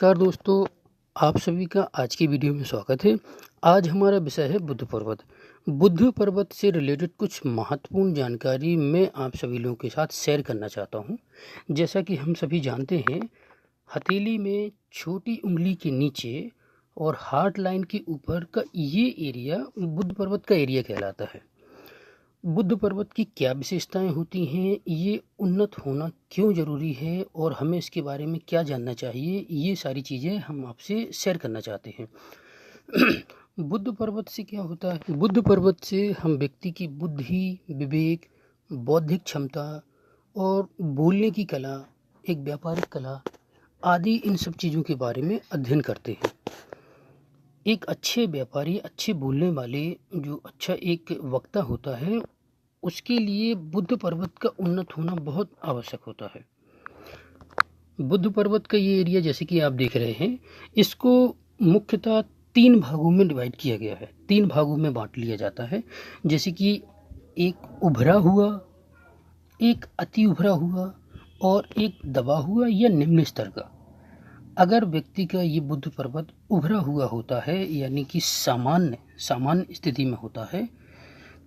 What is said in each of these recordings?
नमस्कार दोस्तों, आप सभी का आज की वीडियो में स्वागत है। आज हमारा विषय है बुद्ध पर्वत। बुद्ध पर्वत से रिलेटेड कुछ महत्वपूर्ण जानकारी मैं आप सभी लोगों के साथ शेयर करना चाहता हूं। जैसा कि हम सभी जानते हैं, हथेली में छोटी उंगली के नीचे और हार्ट लाइन के ऊपर का ये एरिया बुद्ध पर्वत का एरिया कहलाता है। बुद्ध पर्वत की क्या विशेषताएं होती हैं, ये उन्नत होना क्यों ज़रूरी है और हमें इसके बारे में क्या जानना चाहिए, ये सारी चीज़ें हम आपसे शेयर करना चाहते हैं। बुद्ध पर्वत से क्या होता है? बुद्ध पर्वत से हम व्यक्ति की बुद्धि, विवेक, बौद्धिक क्षमता और बोलने की कला, एक व्यापारिक कला आदि इन सब चीज़ों के बारे में अध्ययन करते हैं। एक अच्छे व्यापारी, अच्छे बोलने वाले, जो अच्छा एक वक्ता होता है, उसके लिए बुद्ध पर्वत का उन्नत होना बहुत आवश्यक होता है। बुद्ध पर्वत का ये एरिया जैसे कि आप देख रहे हैं, इसको मुख्यतः 3 भागों में डिवाइड किया गया है, 3 भागों में बांट लिया जाता है। जैसे कि एक उभरा हुआ, एक अति उभरा हुआ और एक दबा हुआ या निम्न स्तर का। अगर व्यक्ति का ये बुद्ध पर्वत उभरा हुआ होता है, यानी कि सामान्य स्थिति में होता है,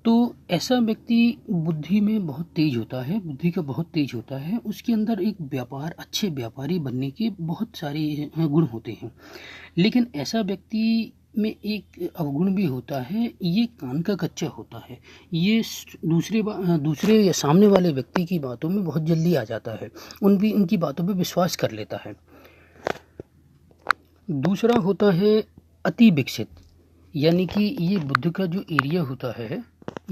तो ऐसा व्यक्ति बुद्धि में बहुत तेज होता है, बुद्धि का बहुत तेज होता है। उसके अंदर एक अच्छे व्यापारी बनने के बहुत सारे गुण होते हैं। लेकिन ऐसा व्यक्ति में एक अवगुण भी होता है, ये कान का कच्चा होता है। ये दूसरे या सामने वाले व्यक्ति की बातों में बहुत जल्दी आ जाता है, उनकी बातों पर विश्वास कर लेता है। दूसरा होता है अति विकसित, यानी कि ये बुद्ध का जो एरिया होता है,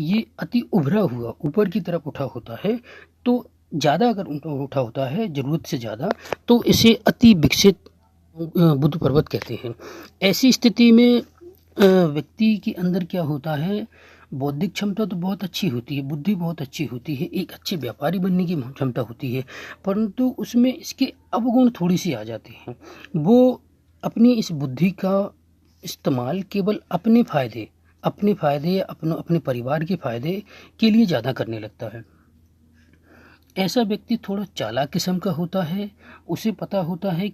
ये अति उभरा हुआ, ऊपर की तरफ उठा होता है। तो ज़्यादा अगर उठा होता है, ज़रूरत से ज़्यादा, तो इसे अति विकसित बुद्ध पर्वत कहते हैं। ऐसी स्थिति में व्यक्ति के अंदर क्या होता है, बौद्धिक क्षमता तो बहुत अच्छी होती है, बुद्धि बहुत अच्छी होती है, एक अच्छे व्यापारी बनने की क्षमता होती है, परंतु उसमें इसके अवगुण थोड़ी सी आ जाते हैं। वो अपनी इस बुद्धि का इस्तेमाल केवल अपने फ़ायदे या अपने परिवार के फ़ायदे के लिए ज़्यादा करने लगता है। ऐसा व्यक्ति थोड़ा चालाक किस्म का होता है, उसे पता होता है।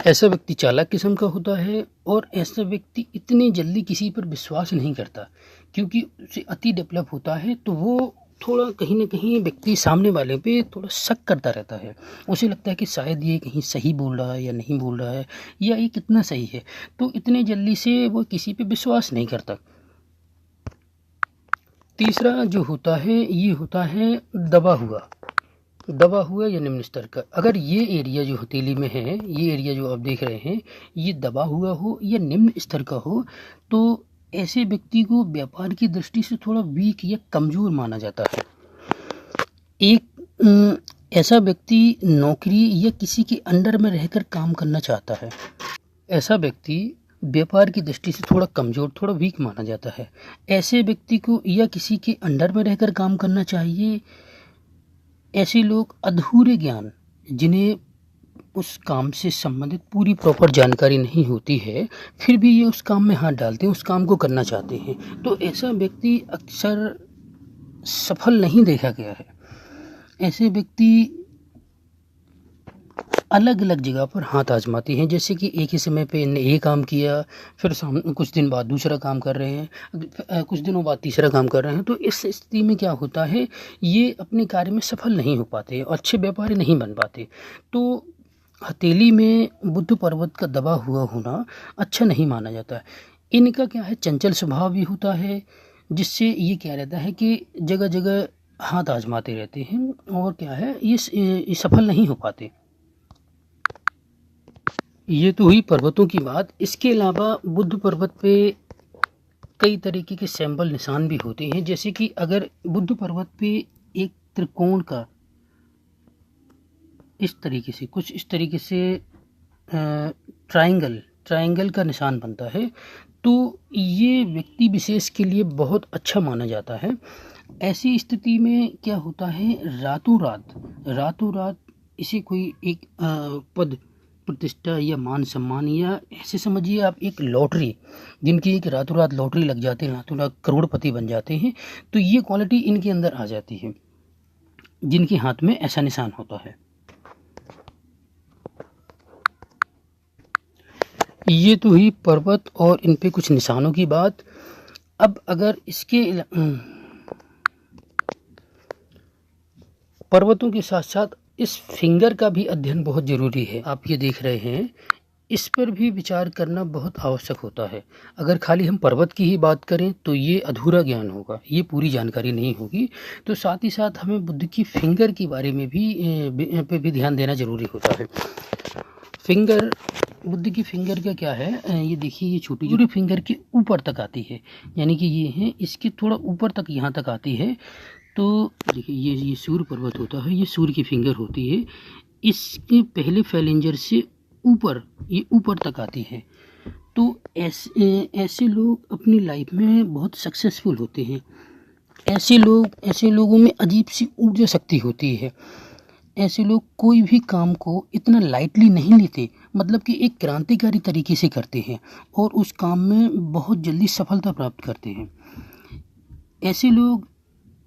ऐसा व्यक्ति चालाक किस्म का होता है और ऐसा व्यक्ति इतने जल्दी किसी पर विश्वास नहीं करता, क्योंकि उसे अति डेवलप होता है। तो वो थोड़ा कहीं ना कहीं व्यक्ति सामने वाले पे थोड़ा शक करता रहता है। उसे लगता है कि शायद ये कहीं सही बोल रहा है या नहीं बोल रहा है, या ये कितना सही है। तो इतने जल्दी से वो किसी पे विश्वास नहीं करता। तीसरा जो होता है, ये होता है दबा हुआ या निम्न स्तर का। अगर ये एरिया जो हथेली में है, ये एरिया जो आप देख रहे हैं, ये दबा हुआ हो या निम्न स्तर का हो, तो ऐसे व्यक्ति को व्यापार की दृष्टि से थोड़ा वीक या कमज़ोर माना जाता है। एक ऐसा व्यक्ति नौकरी या किसी के अंडर में रहकर काम करना चाहता है। ऐसा व्यक्ति व्यापार की दृष्टि से थोड़ा कमज़ोर, थोड़ा वीक माना जाता है। ऐसे व्यक्ति को या किसी के अंडर में रहकर काम करना चाहिए। ऐसे लोग अधूरे ज्ञान, जिन्हें उस काम से संबंधित पूरी प्रॉपर जानकारी नहीं होती है, फिर भी ये उस काम में हाथ डालते हैं, उस काम को करना चाहते हैं, तो ऐसा व्यक्ति अक्सर सफल नहीं देखा गया है। ऐसे व्यक्ति अलग अलग जगह पर हाथ आजमाते हैं। जैसे कि एक ही समय पे इन्हें ये काम किया, फिर कुछ दिन बाद दूसरा काम कर रहे हैं, कुछ दिनों बाद तीसरा काम कर रहे हैं। तो इस स्थिति में क्या होता है, ये अपने कार्य में सफल नहीं हो पाते और अच्छे व्यापारी नहीं बन पाते। तो हथेली में बुद्ध पर्वत का दबा हुआ होना अच्छा नहीं माना जाता है। इनका क्या है, चंचल स्वभाव भी होता है, जिससे ये क्या रहता है कि जगह जगह हाथ आजमाते रहते हैं और क्या है, ये सफल नहीं हो पाते। ये तो हुई पर्वतों की बात। इसके अलावा बुद्ध पर्वत पे कई तरीके के सैंबल निशान भी होते हैं। जैसे कि अगर बुद्ध पर्वत पे एक त्रिकोण का इस तरीके से ट्रायंगल का निशान बनता है, तो ये व्यक्ति विशेष के लिए बहुत अच्छा माना जाता है। ऐसी स्थिति में क्या होता है, रातों रात इसे कोई एक पद प्रतिष्ठा या मान सम्मान, या ऐसे समझिए आप एक लॉटरी, जिनकी एक रातों रात लॉटरी लग जाते हैं, रातों रात करोड़पति बन जाते हैं, तो ये क्वालिटी इनके अंदर आ जाती है, जिनके हाथ में ऐसा निशान होता है। ये तो हुई पर्वत और इन पे कुछ निशानों की बात। अब अगर इसके पर्वतों के साथ साथ इस फिंगर का भी अध्ययन बहुत ज़रूरी है। आप ये देख रहे हैं, इस पर भी विचार करना बहुत आवश्यक होता है। अगर खाली हम पर्वत की ही बात करें तो ये अधूरा ज्ञान होगा, ये पूरी जानकारी नहीं होगी। तो साथ ही साथ हमें बुद्ध की फिंगर के बारे में भी ध्यान देना ज़रूरी होता है। फिंगर, बुद्ध की फिंगर का क्या है, ये देखिए, ये छोटी छोटी फिंगर के ऊपर तक आती है, यानी कि ये है, इसके थोड़ा ऊपर तक यहाँ तक आती है। तो देखिए, ये सूर्य पर्वत होता है, ये सूर्य की फिंगर होती है। इसके पहले फैलेंजर से ऊपर, ये ऊपर तक आती है। तो ऐसे लोग अपनी लाइफ में बहुत सक्सेसफुल होते हैं। ऐसे लोगों में अजीब सी ऊर्जा शक्ति होती है। ऐसे लोग कोई भी काम को इतना लाइटली नहीं लेते, मतलब कि एक क्रांतिकारी तरीके से करते हैं और उस काम में बहुत जल्दी सफलता प्राप्त करते हैं। ऐसे लोग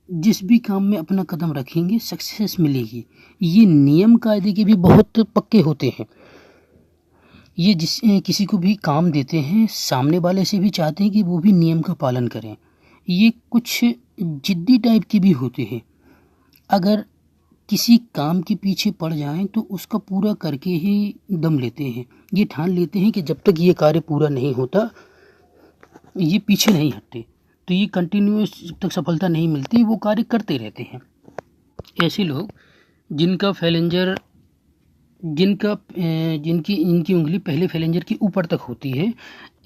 जिस भी काम में अपना कदम रखेंगे सक्सेस मिलेगी। ये नियम कायदे के भी बहुत पक्के होते हैं। ये किसी को भी काम देते हैं, सामने वाले से भी चाहते हैं कि वो भी नियम का पालन करें। ये कुछ जिद्दी टाइप के भी होते हैं। अगर किसी काम के पीछे पड़ जाएं तो उसका पूरा करके ही दम लेते हैं। ये ठान लेते हैं कि जब तक ये कार्य पूरा नहीं होता ये पीछे नहीं हटते। तो ये कंटिन्यूअस जब तक सफलता नहीं मिलती वो कार्य करते रहते हैं। ऐसे लोग जिनका फैलेंजर जिनकी इनकी उंगली पहले फैलेंजर के ऊपर तक होती है,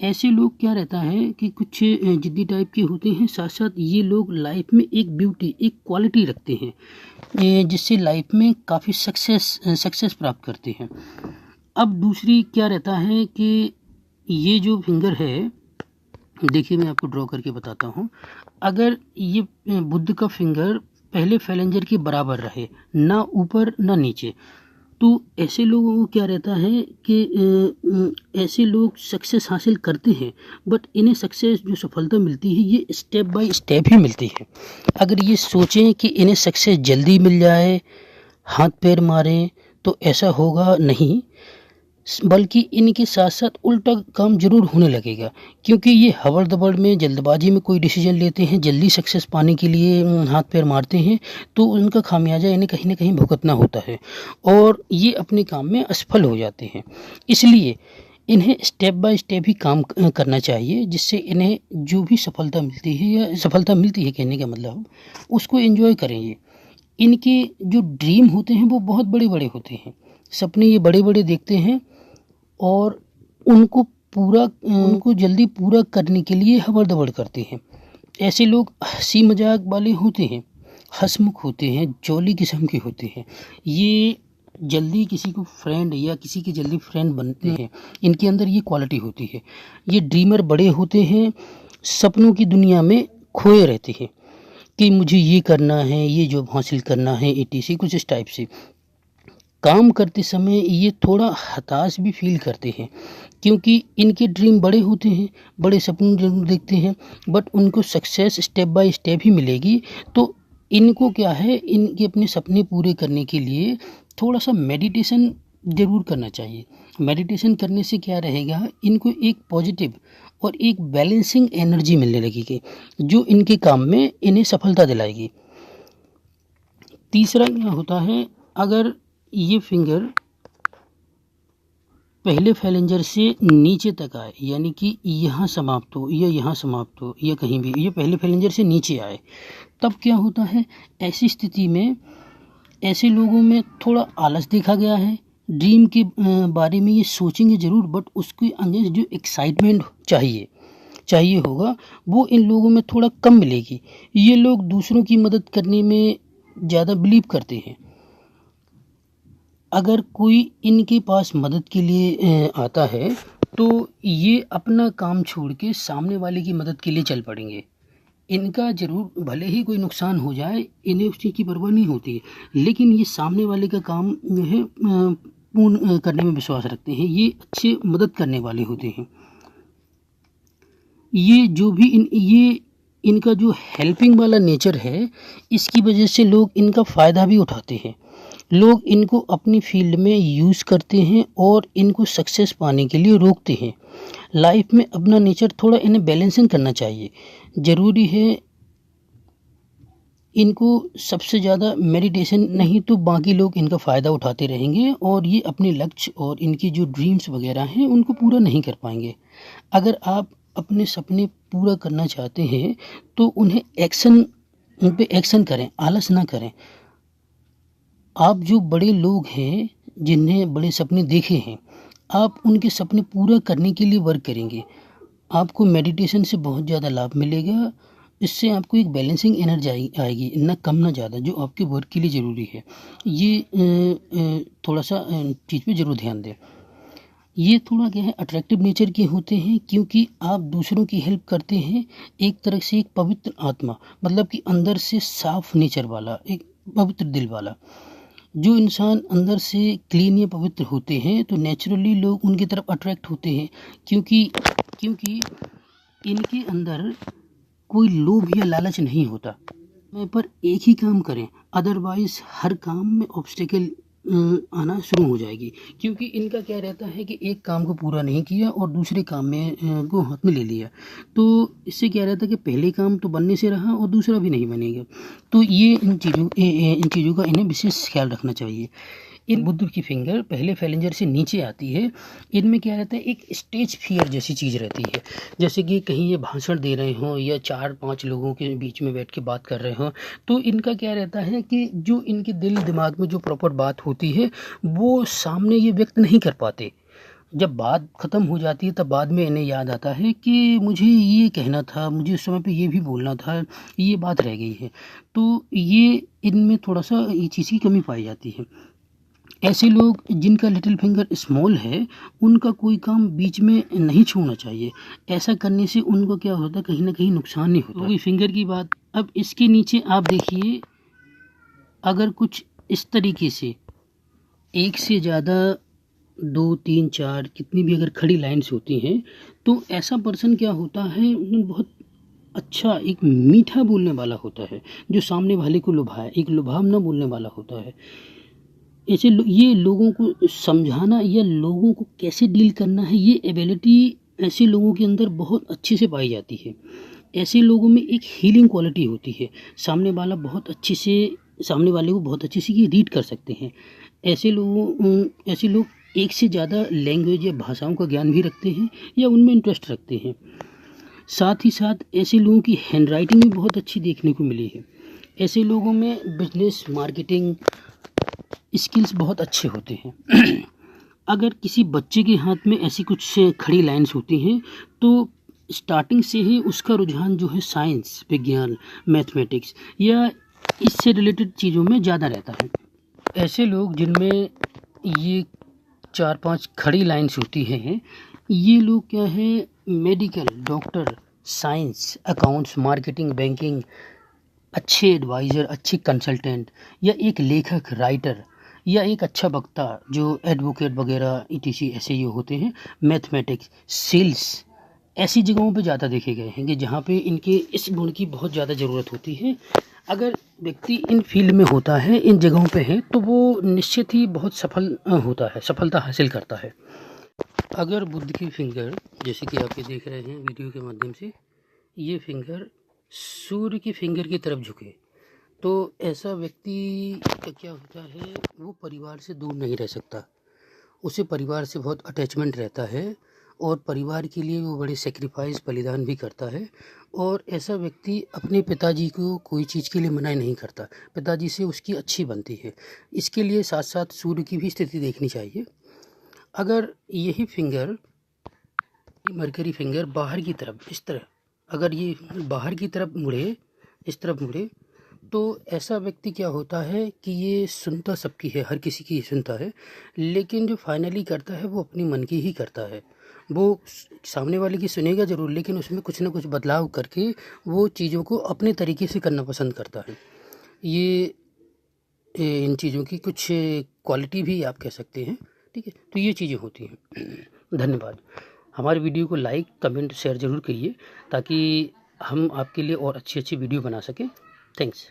ऐसे लोग क्या रहता है कि कुछ जिद्दी टाइप के होते हैं। साथ साथ ये लोग लाइफ में एक ब्यूटी, एक क्वालिटी रखते हैं जिससे लाइफ में काफ़ी सक्सेस प्राप्त करते हैं। अब दूसरी क्या रहता है कि ये जो फिंगर है, देखिए मैं आपको ड्रॉ करके बताता हूँ। अगर ये बुद्ध का फिंगर पहले फैलेंजर के बराबर रहे, ना ऊपर ना नीचे, तो ऐसे लोगों को क्या रहता है कि ऐसे लोग सक्सेस हासिल करते हैं, बट इन्हें सक्सेस जो सफलता मिलती है ये स्टेप बाय स्टेप ही मिलती है। अगर ये सोचें कि इन्हें सक्सेस जल्दी मिल जाए, हाथ पैर मारें, तो ऐसा होगा नहीं, बल्कि इनके साथ साथ उल्टा काम जरूर होने लगेगा। क्योंकि ये हवड़ दबड़ में, जल्दबाजी में कोई डिसीजन लेते हैं, जल्दी सक्सेस पाने के लिए हाथ पैर मारते हैं, तो उनका खामियाजा इन्हें कहीं ना कहीं भुगतना होता है और ये अपने काम में असफल हो जाते हैं। इसलिए इन्हें स्टेप बाय स्टेप ही काम करना चाहिए, जिससे इन्हें जो भी सफलता मिलती है, या सफलता मिलती है कहने का मतलब, उसको एंजॉय करेंगे। इनके जो ड्रीम होते हैं वो बहुत बड़े बड़े होते हैं, सपने ये बड़े बड़े देखते हैं और उनको जल्दी पूरा करने के लिए हवड़ दबड़ करते हैं। ऐसे लोग हंसी मजाक वाले होते हैं, हंसमुख होते हैं, जॉली किस्म के होते हैं। ये जल्दी किसी को फ्रेंड या किसी के जल्दी फ्रेंड बनते हैं, इनके अंदर ये क्वालिटी होती है। ये ड्रीमर बड़े होते हैं, सपनों की दुनिया में खोए रहते हैं कि मुझे ये करना है, ये जॉब हासिल करना है, etc कुछ इस टाइप से। काम करते समय ये थोड़ा हताश भी फील करते हैं, क्योंकि इनके ड्रीम बड़े होते हैं, बड़े सपने जरूर देखते हैं, बट उनको सक्सेस स्टेप बाय स्टेप ही मिलेगी। तो इनको क्या है, इनके अपने सपने पूरे करने के लिए थोड़ा सा मेडिटेशन ज़रूर करना चाहिए। मेडिटेशन करने से क्या रहेगा, इनको एक पॉजिटिव और एक बैलेंसिंग एनर्जी मिलने लगेगी, जो इनके काम में इन्हें सफलता दिलाएगी। तीसरा क्या होता है, अगर ये फिंगर पहले फैलेंजर से नीचे तक आए, यानी कि यहाँ समाप्त हो या यहाँ समाप्त हो या कहीं भी, ये पहले फैलेंजर से नीचे आए, तब क्या होता है, ऐसी स्थिति में ऐसे लोगों में थोड़ा आलस देखा गया है। ड्रीम के बारे में ये सोचेंगे ज़रूर, बट उसके अगेंस्ट जो एक्साइटमेंट चाहिए होगा, वो इन लोगों में थोड़ा कम मिलेगी। ये लोग दूसरों की मदद करने में ज़्यादा बिलीव करते हैं। अगर कोई इनके पास मदद के लिए आता है तो ये अपना काम छोड़ के सामने वाले की मदद के लिए चल पड़ेंगे। इनका ज़रूर भले ही कोई नुकसान हो जाए, इन्हें उस चीज़ की परवाह नहीं होती है, लेकिन ये सामने वाले का काम जो है पूर्ण करने में विश्वास रखते हैं। ये अच्छे मदद करने वाले होते हैं। ये जो भी इनका जो हेल्पिंग वाला नेचर है, इसकी वजह से लोग इनका फ़ायदा भी उठाते हैं। लोग इनको अपनी फील्ड में यूज़ करते हैं और इनको सक्सेस पाने के लिए रोकते हैं। लाइफ में अपना नेचर थोड़ा इन्हें बैलेंसिंग करना चाहिए। ज़रूरी है इनको सबसे ज़्यादा मेडिटेशन, नहीं तो बाकी लोग इनका फ़ायदा उठाते रहेंगे और ये अपने लक्ष्य और इनकी जो ड्रीम्स वगैरह हैं उनको पूरा नहीं कर पाएंगे। अगर आप अपने सपने पूरा करना चाहते हैं तो उन पे एक्शन करें, आलस ना करें। आप जो बड़े लोग हैं जिन्हें बड़े सपने देखे हैं, आप उनके सपने पूरा करने के लिए वर्क करेंगे। आपको मेडिटेशन से बहुत ज़्यादा लाभ मिलेगा। इससे आपको एक बैलेंसिंग एनर्जी आएगी, ना कम ना ज़्यादा, जो आपके वर्क के लिए ज़रूरी है। ये थोड़ा सा चीज़ पे ज़रूर ध्यान दें। ये थोड़ा क्या है, अट्रैक्टिव नेचर के होते हैं क्योंकि आप दूसरों की हेल्प करते हैं। एक तरह से एक पवित्र आत्मा, मतलब कि अंदर से साफ नेचर वाला, एक पवित्र दिल वाला। जो इंसान अंदर से क्लीन या पवित्र होते हैं तो नेचुरली लोग उनकी तरफ अट्रैक्ट होते हैं, क्योंकि इनके अंदर कोई लोभ या लालच नहीं होता। समय पर एक ही काम करें, अदरवाइज हर काम में ऑब्स्टेकल आना शुरू हो जाएगी। क्योंकि इनका क्या रहता है कि एक काम को पूरा नहीं किया और दूसरे काम में को हाथ में ले लिया, तो इससे क्या रहता है कि पहले काम तो बनने से रहा और दूसरा भी नहीं बनेगा। तो ये इन चीज़ों का इन्हें विशेष ख्याल रखना चाहिए। इन बुद्ध की फिंगर पहले फेलेंजर से नीचे आती है। इनमें क्या रहता है, एक स्टेज फियर जैसी चीज़ रहती है। जैसे कि कहीं ये भाषण दे रहे हों या 4-5 लोगों के बीच में बैठ के बात कर रहे हों, तो इनका क्या रहता है कि जो इनके दिल दिमाग में जो प्रॉपर बात होती है वो सामने ये व्यक्त नहीं कर पाते। जब बात ख़त्म हो जाती है तब बाद में इन्हें याद आता है कि मुझे ये कहना था, मुझे उस समय पे ये भी बोलना था, ये बात रह गई है। तो ये इनमें थोड़ा सा ये चीज़ की कमी पाई जाती है। ऐसे लोग जिनका लिटिल फिंगर स्मॉल है, उनका कोई काम बीच में नहीं छोड़ना चाहिए। ऐसा करने से उनको क्या होता है, कहीं ना कहीं नुकसान नहीं होता। तो फिंगर की बात, अब इसके नीचे आप देखिए, अगर कुछ इस तरीके से एक से ज़्यादा 2-3-4 कितनी भी अगर खड़ी लाइन्स होती हैं, तो ऐसा पर्सन क्या होता है, उन्हें बहुत अच्छा एक मीठा बोलने वाला होता है, जो सामने वाले को लुभाए, एक लुभावना बोलने वाला होता है। ऐसे ये लोगों को समझाना या लोगों को कैसे डील करना है, ये एबिलिटी ऐसे लोगों के अंदर बहुत अच्छे से पाई जाती है। ऐसे लोगों में एक हीलिंग क्वालिटी होती है। सामने वाले को बहुत अच्छे से ये रीड कर सकते हैं। ऐसे लोग एक से ज़्यादा लैंग्वेज या भाषाओं का ज्ञान भी रखते हैं या उनमें इंटरेस्ट रखते हैं। साथ ही साथ ऐसे लोगों की हैंड राइटिंग भी बहुत अच्छी देखने को मिली है। ऐसे लोगों में बिजनेस, मार्केटिंग स्किल्स बहुत अच्छे होते हैं। अगर किसी बच्चे के हाथ में ऐसी कुछ खड़ी लाइन्स होती हैं तो स्टार्टिंग से ही उसका रुझान जो है साइंस, विज्ञान, मैथमेटिक्स या इससे रिलेटेड चीज़ों में ज़्यादा रहता है। ऐसे लोग जिनमें ये 4-5 खड़ी लाइन्स होती हैं, ये लोग क्या है, medical, doctor, science, accounts, marketing, banking, अच्छे एडवाइज़र, अच्छे कंसल्टेंट या एक लेखक, राइटर या एक अच्छा वक्ता जो एडवोकेट वगैरह ईटीसी ऐसे ये होते हैं, मैथमेटिक्स, सेल्स, ऐसी जगहों पे ज़्यादा देखे गए हैं कि जहाँ पे इनके इस गुण की बहुत ज़्यादा ज़रूरत होती है। अगर व्यक्ति इन फील्ड में होता है, इन जगहों पे है, तो वो निश्चित ही बहुत सफल होता है, सफलता हासिल करता है। अगर बुद्ध की फिंगर, जैसे कि आप ये देख रहे हैं वीडियो के माध्यम से, ये फिंगर सूर्य की फिंगर की तरफ झुके, तो ऐसा व्यक्ति का क्या होता है, वो परिवार से दूर नहीं रह सकता। उसे परिवार से बहुत अटैचमेंट रहता है और परिवार के लिए वो बड़े सेक्रीफाइस, बलिदान भी करता है। और ऐसा व्यक्ति अपने पिताजी को कोई चीज़ के लिए मना नहीं करता, पिताजी से उसकी अच्छी बनती है। इसके लिए साथ साथ सूर्य की भी स्थिति देखनी चाहिए। अगर यही फिंगर, मरकरी फिंगर बाहर की तरफ इस तरह, अगर ये बाहर की तरफ मुड़े, इस तरफ मुड़े, तो ऐसा व्यक्ति क्या होता है कि ये सुनता सबकी है, हर किसी की सुनता है, लेकिन जो फाइनली करता है वो अपनी मन की ही करता है। वो सामने वाले की सुनेगा ज़रूर, लेकिन उसमें कुछ ना कुछ बदलाव करके वो चीज़ों को अपने तरीके से करना पसंद करता है। ये इन चीज़ों की कुछ क्वालिटी भी आप कह सकते हैं। ठीक है, तो ये चीज़ें होती हैं। धन्यवाद। हमारे वीडियो को लाइक, कमेंट, शेयर ज़रूर करिए ताकि हम आपके लिए और अच्छी वीडियो बना सकें। थैंक्स।